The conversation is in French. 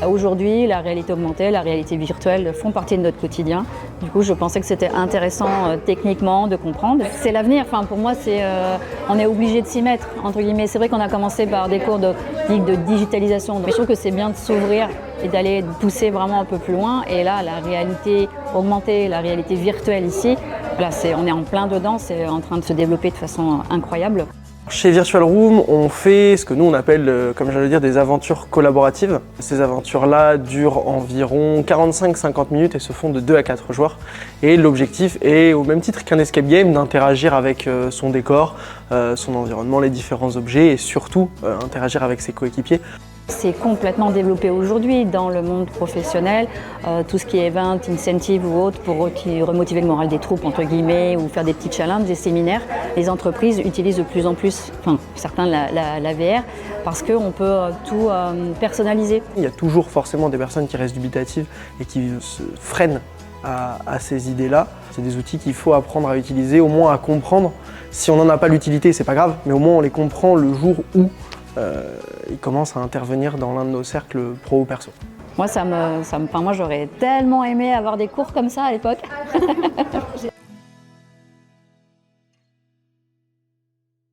Aujourd'hui, la réalité augmentée, la réalité virtuelle font partie de notre quotidien. Du coup, je pensais que c'était intéressant techniquement de comprendre. C'est l'avenir. Enfin, pour moi, on est obligé de s'y mettre, entre guillemets. C'est vrai qu'on a commencé par des cours de digitalisation. Mais je trouve que c'est bien de s'ouvrir et d'aller pousser vraiment un peu plus loin. Et là, la réalité augmentée, la réalité virtuelle ici, voilà, on est en plein dedans, c'est en train de se développer de façon incroyable. Chez Virtual Room, on fait ce que nous on appelle, comme j'allais dire, des aventures collaboratives. Ces aventures-là durent environ 45-50 minutes et se font de 2 à 4 joueurs. Et l'objectif est, au même titre qu'un escape game, d'interagir avec son décor, son environnement, les différents objets et surtout interagir avec ses coéquipiers. C'est complètement développé aujourd'hui dans le monde professionnel, tout ce qui est event, incentive ou autre pour remotiver le moral des troupes entre guillemets ou faire des petits challenges, des séminaires. Les entreprises utilisent de plus en plus, enfin certains la VR parce qu'on peut tout personnaliser. Il y a toujours forcément des personnes qui restent dubitatives et qui se freinent à ces idées-là. C'est des outils qu'il faut apprendre à utiliser, au moins à comprendre. Si on n'en a pas l'utilité, c'est pas grave, mais au moins on les comprend le jour où il commence à intervenir dans l'un de nos cercles pro ou perso. Moi, moi j'aurais tellement aimé avoir des cours comme ça à l'époque.